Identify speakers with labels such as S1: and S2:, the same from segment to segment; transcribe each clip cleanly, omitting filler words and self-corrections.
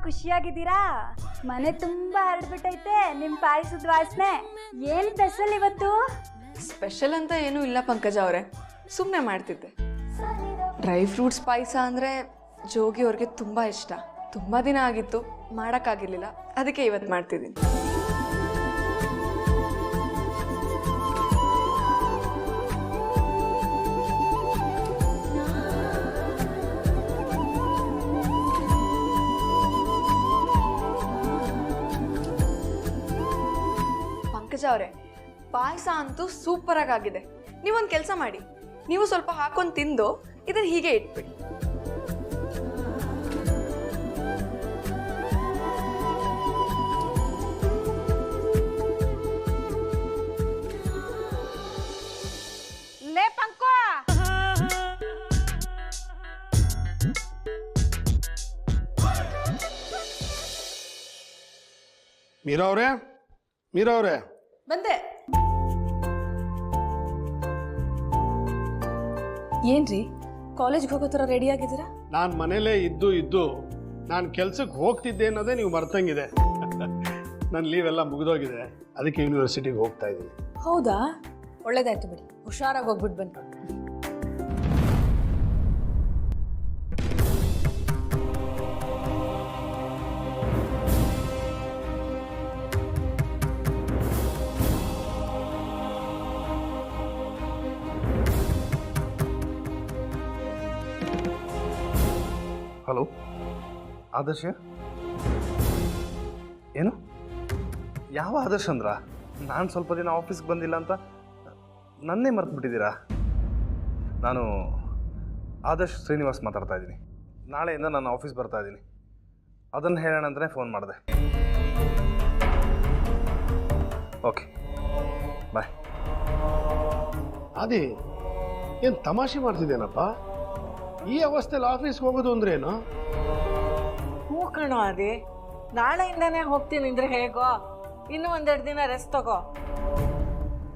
S1: ಖುಷಿಯಾಗಿದ್ದೀರಾ? ಮನೆ ತುಂಬಾ ಹರಡ್ಬಿಟ್ಟೈತೆ ನಿಮ್ ಪಾಯಸದ ವಾಸನೆ. ಏನ್ ಸ್ಪೆಷಲ್ ಇವತ್ತು?
S2: ಸ್ಪೆಷಲ್ ಅಂತ ಏನೂ ಇಲ್ಲ ಪಂಕಜ ಅವರೇ, ಸುಮ್ಮನೆ ಮಾಡ್ತಿದ್ದೆ. ಡ್ರೈ ಫ್ರೂಟ್ಸ್ ಪಾಯಸ ಅಂದರೆ ಜೋಗಿ ಅವ್ರಿಗೆ ತುಂಬ ಇಷ್ಟ. ತುಂಬ ದಿನ ಆಗಿತ್ತು, ಮಾಡೋಕ್ಕಾಗಿರ್ಲಿಲ್ಲ, ಅದಕ್ಕೆ ಇವತ್ತು ಮಾಡ್ತಿದ್ದೀನಿ. ಪಂಕಜ ಅವರೇ, ಪಾಯಸ ಅಂತೂ ಸೂಪರಾಗಿ ಆಗಿದೆ. ನೀವೊಂದು ಕೆಲಸ ಮಾಡಿ, ನೀವು ಸ್ವಲ್ಪ ಹಾಕೊಂಡು ತಿಂದು ಇದನ್ನು ಹೀಗೆ ಇಟ್ಬಿಡಿ.
S3: ಲೇ ಪಂಕೋ,
S4: ಮೀರಾ ಅವರೇ
S2: ಬಂದೆ. ಏನ್ರಿ ಕಾಲೇಜ್ಗೆ ಹೋಗೋ ಥರ ರೆಡಿ ಆಗಿದ್ದೀರಾ?
S4: ನಾನು ಮನೇಲೇ ಇದ್ದು ನಾನು ಕೆಲ್ಸಕ್ಕೆ ಹೋಗ್ತಿದ್ದೆ ಅನ್ನೋದೇ ನೀವು ಮರ್ತಂಗಿದೆ. ನನ್ನ ಲೀವ್ ಎಲ್ಲ ಮುಗಿದೋಗಿದೆ, ಅದಕ್ಕೆ ಯೂನಿವರ್ಸಿಟಿಗೆ ಹೋಗ್ತಾ ಇದ್ದೀನಿ.
S2: ಹೌದಾ, ಒಳ್ಳೇದಾಯ್ತು ಬಿಡಿ. ಹುಷಾರಾಗಿ ಹೋಗ್ಬಿಟ್ಟು ಬನ್ನಿ.
S5: ಹಲೋ ಆದರ್ಶ, ಏನು? ಯಾವ ಆದರ್ಶ ಅಂದ್ರ? ನಾನು ಸ್ವಲ್ಪ ದಿನ ಆಫೀಸ್ಗೆ ಬಂದಿಲ್ಲ ಅಂತ ನನ್ನೇ ಮರ್ತುಬಿಟ್ಟಿದ್ದೀರಾ? ನಾನು ಆದರ್ಶ್ ಶ್ರೀನಿವಾಸ್ ಮಾತಾಡ್ತಾ ಇದ್ದೀನಿ. ನಾಳೆಯಿಂದ ನಾನು ಆಫೀಸ್ ಬರ್ತಾ ಇದ್ದೀನಿ. ಅದನ್ನು ಹೇಳೋಣ ಅಂತಲೇ ಫೋನ್ ಮಾಡಿದೆ. ಓಕೆ, ಬಾಯ್.
S4: ಅದೇ ಏನು ತಮಾಷೆ ಮಾಡ್ತಿದ್ದೇನಪ್ಪ? ಈ ಅವಸ್ಥೆಯಲ್ಲಿ ಆಫೀಸ್ಗೆ ಹೋಗೋದು ಅಂದ್ರೇನು?
S3: ಹೂ ಕಣೋ ಅದೇ, ನಾಳೆಯಿಂದಾನೇ ಹೋಗ್ತೀನಿ ಅಂದ್ರೆ ಹೇಗೋ? ಇನ್ನೂ ಒಂದೆರಡು ದಿನ ರೆಸ್ಟ್ ತಗೋ.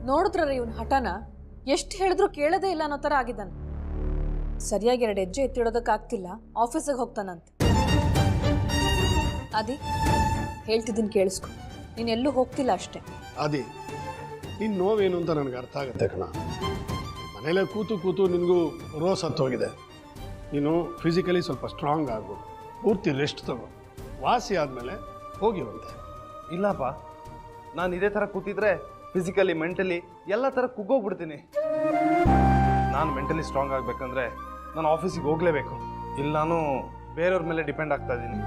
S2: ನೋಡಿದ್ರಲ್ಲ ಇವನ್ ಹಠನ, ಎಷ್ಟು ಹೇಳಿದ್ರು ಕೇಳೋದೇ ಇಲ್ಲ ಅನ್ನೋ ಥರ ಆಗಿದ್ದಾನೆ. ಸರಿಯಾಗಿ 2 ಹೆಜ್ಜೆ ಎತ್ತಿಡೋದಕ್ಕಾಗ್ತಿಲ್ಲ, ಆಫೀಸಿಗೆ ಹೋಗ್ತಾನಂತೆ. ಅದಿ ಹೇಳ್ತಿದ್ದೀನಿ ಕೇಳಿಸ್ಕೊ, ನೀನು ಎಲ್ಲೂ ಹೋಗ್ತಿಲ್ಲ ಅಷ್ಟೇ.
S4: ಅದೇ ನಿನ್ನ ನೋವೇನು ಅಂತ ನನಗೆ ಅರ್ಥ ಆಗುತ್ತೆ ಕಣ. ಮನೇಲೆ ಕೂತು ನಿನಗೂ ರೋಸ್ ಹತ್ತೋಗಿದೆ. ನೀನು ಫಿಸಿಕಲಿ ಸ್ವಲ್ಪ ಸ್ಟ್ರಾಂಗ್ ಆಗು, ಪೂರ್ತಿ ರೆಸ್ಟ್ ತಗೋ. ವಾಸಿ ಆದಮೇಲೆ ಹೋಗಿವಂತೆ.
S5: ಇಲ್ಲಪ್ಪ, ನಾನು ಇದೇ ಥರ ಕೂತಿದ್ರೆ ಫಿಸಿಕಲಿ ಮೆಂಟಲಿ ಎಲ್ಲ ಥರ ಕುಗ್ಗೋಗ್ಬಿಡ್ತೀನಿ. ನಾನು ಮೆಂಟಲಿ ಸ್ಟ್ರಾಂಗ್ ಆಗಬೇಕಂದ್ರೆ ನಾನು ಆಫೀಸಿಗೆ ಹೋಗಲೇಬೇಕು. ಇಲ್ಲಿ ನಾನು ಬೇರೆಯವ್ರ ಮೇಲೆ ಡಿಪೆಂಡ್ ಆಗ್ತಾ ಇದ್ದೀನಿ,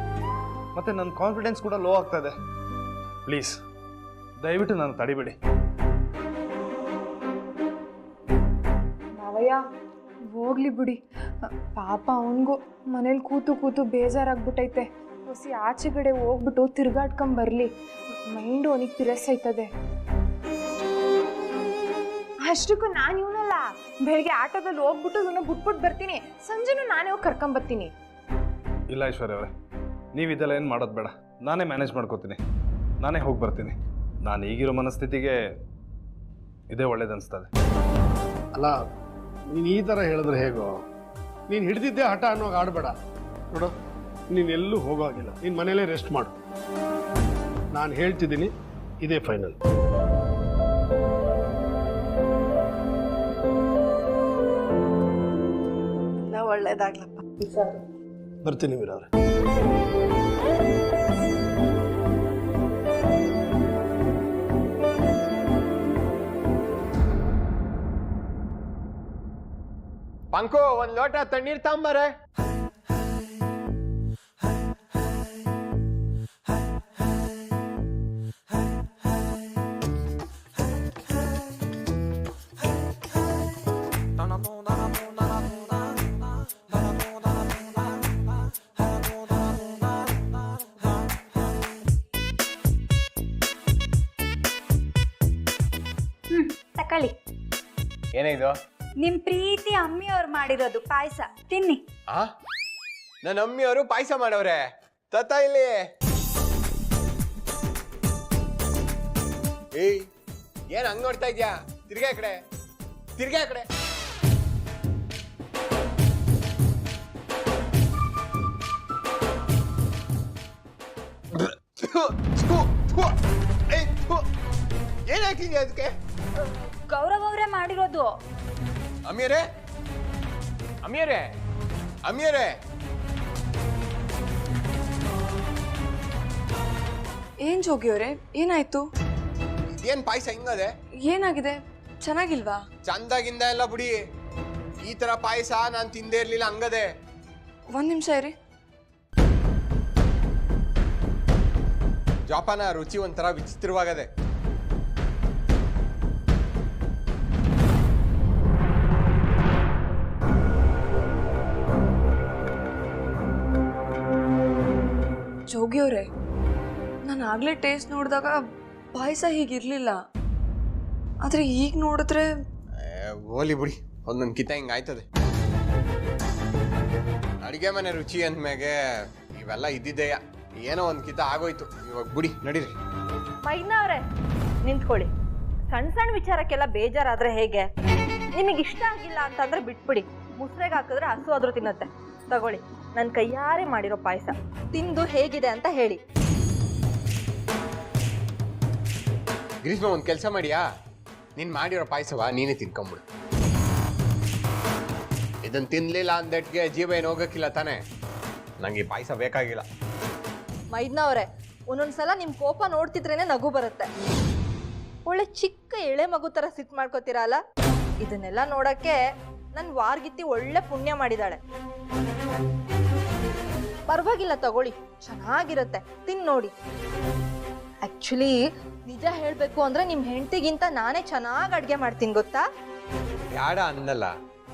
S5: ಮತ್ತು ನನ್ನ ಕಾನ್ಫಿಡೆನ್ಸ್ ಕೂಡ ಲೋ ಆಗ್ತಾ ಇದೆ. ಪ್ಲೀಸ್ ದಯವಿಟ್ಟು ನಾನು ತಡಿಬೇಡಿ.
S6: ಮಾವಯ್ಯ ಹೋಗ್ಲಿ ಬಿಡಿ, ಪಾಪ ಅವನಿಗೂ ಮನೇಲಿ ಕೂತು ಬೇಜಾರಾಗ್ಬಿಟ್ಟೈತೆ. ಹೊಸಿ ಆಚೆಗಡೆ ಹೋಗ್ಬಿಟ್ಟು ತಿರ್ಗಾಡ್ಕೊಂಬರ್ಲಿ, ಮೈಂಡು ಅವನಿಗೆ ಪಿರಸ್ ಆಯ್ತದೆ. ಅಷ್ಟಕ್ಕೂ ನಾನು ಇವನಲ್ಲ, ಬೆಳಿಗ್ಗೆ ಆಟೋದಲ್ಲಿ ಹೋಗ್ಬಿಟ್ಟು ಇವನ್ನ ಬಿಟ್ಬಿಟ್ಟು ಬರ್ತೀನಿ, ಸಂಜೆನೂ ನಾನೇ ಹೋಗಿ ಕರ್ಕೊಂಬರ್ತೀನಿ.
S5: ಇಲ್ಲ ಐಶ್ವರ್ಯ ಅವರೇ, ನೀವು ಇದೆಲ್ಲ ಏನು ಮಾಡೋದು ಬೇಡ. ನಾನೇ ಮ್ಯಾನೇಜ್ ಮಾಡ್ಕೋತೀನಿ, ನಾನೇ ಹೋಗಿ ಬರ್ತೀನಿ. ನಾನು ಈಗಿರೋ ಮನಸ್ಥಿತಿಗೆ ಇದೇ ಒಳ್ಳೇದು ಅನಿಸ್ತದೆ.
S4: ಅಲ್ಲ, ನೀನು ಈ ಥರ ಹೇಳಿದ್ರೆ ಹೇಗೋ? ನೀನು ಹಿಡಿದಿದ್ದೆ ಹಠ ಅನ್ನೋಗಿ ಆಡಬೇಡ. ನೋಡು, ನೀನೆಲ್ಲೂ ಹೋಗೋಗಿಲ್ಲ, ನೀನು ಮನೇಲೇ ರೆಸ್ಟ್ ಮಾಡು. ನಾನು ಹೇಳ್ತಿದ್ದೀನಿ, ಇದೇ ಫೈನಲ್.
S3: ಒಳ್ಳೇದಾಗ್ಲಪ್ಪ.
S4: ಬರ್ತೀನಿ ಮೀರವ್ರೆ.
S7: ಪಂಕು, ಒಂದ್ ಲೋಟ ತಣ್ಣೀರ್ ತಾಂಬಾರೆ.
S1: ತಕೊಳ್ಳಿ.
S7: ಏನಿದು?
S1: ನಿಮ್ ಪ್ರೀತಿ ಅಮ್ಮಿಯವ್ರು ಮಾಡಿರೋದು ಪಾಯಸ, ತಿನ್ನಿ.
S7: ನನ್ನ ಅಮ್ಮಿಯವರು ಪಾಯಸ ಮಾಡವ್ರೆ. ತತ್ತ ಇಲ್ಲಿ. ಏಯ್, ಏನ್ ಹಂಗ್ ನೋಡ್ತಾ ಇದ್ಯಾ? ತಿರ್ಗಾ ಕಡೆ. ಏನ್ ಹಾಕಿದ್ಯಾ ಅದಕ್ಕೆ?
S1: ಗೌರವ್ ಅವರೇ ಮಾಡಿರೋದು.
S7: ಅಮ್ಮಿಯರೇ ಅಮ್ಮಿಯರೇ ಅಮ್ಮಿಯರೇ,
S2: ಏನ್ ಜೋಗಿ ಅವರೇ, ಏನಾಯ್ತು?
S7: ಇದೇನ್ ಪಾಯಸ ಹಿಂಗದೆ?
S2: ಏನಾಗಿದೆ? ಚೆನ್ನಾಗಿಲ್ವಾ?
S7: ಚಂದಾಗಿಂದ ಎಲ್ಲ ಬಿಡಿ, ಈ ತರ ಪಾಯಸ ನಾನ್ ತಿಂದೇ ಇರ್ಲಿಲ್ಲ ಹಂಗದೆ.
S2: ಒಂದ್ ನಿಮಿಷ ಇರಿ.
S7: ಜಾಪಾನ ರುಚಿ ಒಂಥರ ವಿಚಿತ್ರವಾಗದೆ.
S2: ಜೋಗಿ ಅವರೇ, ನಾನು ಆಗ್ಲೇ ಟೇಸ್ಟ್ ನೋಡಿದಾಗ ಪಾಯಸ ಹೀಗಿರ್ಲಿಲ್ಲ, ಆದ್ರೆ ಈಗ ನೋಡಿದ್ರೆ
S7: ಹೋಲಿ ಬಿಡಿ, ಒಂದೊಂದು ಕಿತ ಹಿಂಗ ಆಯ್ತದೆ. ಅಡಿಗೆ ಮನೆ ರುಚಿ ಅಂದ್ಮ್ಯಾಗೆ ಇವೆಲ್ಲ ಇದ್ದಿದ್ದೆಯ, ಏನೋ ಒಂದ್ ಕಿತ ಆಗೋಯ್ತು. ಇವಾಗ ಬಿಡಿ, ನಡೀರಿ.
S8: ಮೈದ್ನ ಅವ್ರೆ, ನಿಂತ್ಕೊಳ್ಳಿ. ಸಣ್ಣ ಸಣ್ಣ ವಿಚಾರಕ್ಕೆಲ್ಲ ಬೇಜಾರಾದ್ರೆ ಹೇಗೆ? ನಿಮಗೆ ಇಷ್ಟ ಆಗಿಲ್ಲ ಅಂತಂದ್ರೆ ಬಿಟ್ಬಿಡಿ. ಮುಸ್ರೆಗೆ ಹಾಕಿದ್ರೆ ಹಸು ಆದ್ರೂ ತಿನ್ನತ್ತೆ. ತಗೊಳ್ಳಿ, ನನ್ನ ಕೈಯಾರೆ ಮಾಡಿರೋ ಪಾಯಸ, ತಿಂದು ಹೇಗಿದೆ ಅಂತ ಹೇಳಿ.
S7: ಗ್ರೀಷ್ಮ, ಒಂದ್ ಕೆಲಸ ಮಾಡಿಯಾ, ನೀನ್ ಮಾಡಿರೋ ಪಾಯಸವ ನೀನೇ ತಿನ್ಕೊಂಬಿಡು. ಇದನ್ನ ತಿನ್ಲಿಲ್ಲ ಅಂದಟ್ಗೆ ಜೀವ ಏನು ಹೋಗಕ್ಕಿಲ್ಲ ತಾನೆ. ನಂಗೆ ಈ ಪಾಯಸ ಬೇಕಾಗಿಲ್ಲ.
S8: ಮೈದ್ನ ಅವ್ರೆ, ಒಂದೊಂದ್ಸಲ ನಿಮ್ ಕೋಪ ನೋಡ್ತಿದ್ರೇನೆ ನಗು ಬರುತ್ತೆ. ಒಳ್ಳೆ ಚಿಕ್ಕ ಎಳೆ ಮಗು ತರ ಸಿಟ್ ಮಾಡ್ಕೋತೀರಲ್ಲ. ಇದನ್ನೆಲ್ಲ ನೋಡಕ್ಕೆ ನನ್ ವಾರ್ಗಿತ್ತಿ ಒಳ್ಳೆ ಪುಣ್ಯ ಮಾಡಿದಾಳೆ. ಪರವಾಗಿಲ್ಲ, ತಗೊಳ್ಳಿ, ಚೆನ್ನಾಗಿರುತ್ತೆ, ತಿನ್ ನೋಡಿ. ಆಕ್ಚುಲಿ ನಿಜ ಹೇಳ್ಬೇಕು ಅಂದ್ರೆ ನಿಮ್ ಹೆಂಡತಿಗಿಂತ ನಾನೇ ಚೆನ್ನಾಗಿ ಅಡ್ಗೆ ಮಾಡ್ತೀನಿ, ಗೊತ್ತಾ?
S7: ಯಾಡ ಅಂದಲ್ಲ,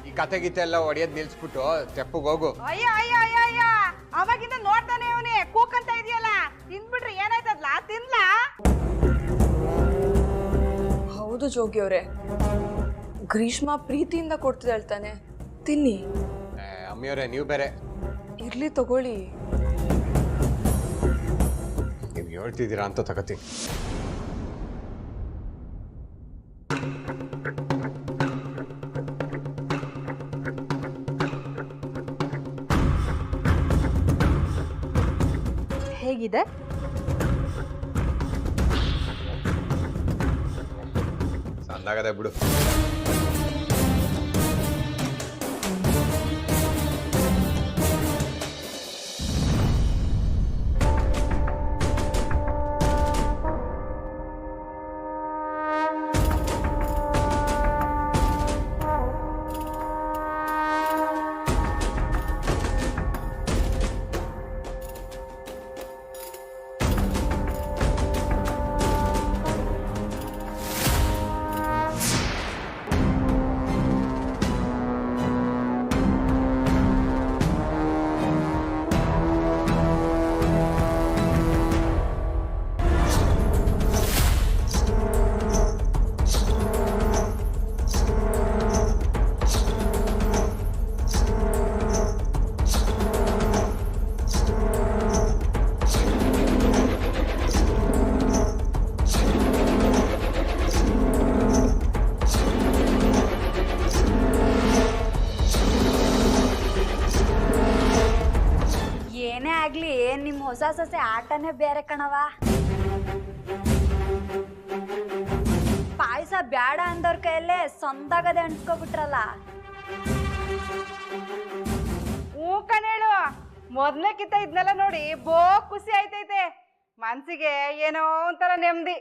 S7: ಈ ಕತೆ ಗೀತೆ ಎಲ್ಲ ಹೊಡಿಯೋದ್ ನಿಲ್ಸ್ಬಿಟ್ಟು ತೆಪ್ಪಗ್ ಹೋಗು.
S9: ಅಯ್ಯ ಅಯ್ಯ ಅಯ್ಯ ಅಯ್ಯ, ಅವಾಗಿಂದ ನೋಡ್ತಾನೆ ಅವನೇ ಕೂಕಂತ ಇದೆಯಲ್ಲ, ತಿಂದ್ಬಿಟ್ರೆ ಏನಾಯ್ತದ್ಲಾ? ತಿನ್ಲಾ?
S2: ಹೌದು ಜೋಗಿ ಅವರೇ, ಗ್ರೀಷ್ಮ ಪ್ರೀತಿಯಿಂದ ಕೊಡ್ತಿದ್ದಾಳೆ ತಾನೆ, ತಿನ್ನಿ.
S7: ಅಮ್ಮಿಯವರೇ, ನೀವು ಬೇರೆ.
S2: ಇರ್ಲಿ ತಗೊಳ್ಳಿ.
S7: ನೀವು ಹೇಳ್ತಿದ್ದೀರಾ ಅಂತ ತಗೋತೀನಿ.
S8: ಹೇಗಿದೆ?
S7: ಸಂದಾಗದೆ ಬಿಡು.
S1: ನಿಮ್ಮ ಹೊಸ ಸೊಸೆ ಆಟನೇ ಬೇರೆ ಕಣವ. ಪಾಯಸ ಬ್ಯಾಡ ಅಂದವ್ರ ಕೈಯಲ್ಲೇ ಸಂದಾಗದೆ ಅಂಟ್ಕೊಬಿಟ್ರಲ್ಲ.
S9: ಹ್ಞೂ ಕಣೇಳು, ಮೊದ್ಲೇಕಿಂತ ಇದನ್ನೆಲ್ಲ ನೋಡಿ ಖುಷಿ ಆಯ್ತೈತೆ. ಮನ್ಸಿಗೆ ಏನೋ ಒಂಥರ ನೆಮ್ಮದಿ.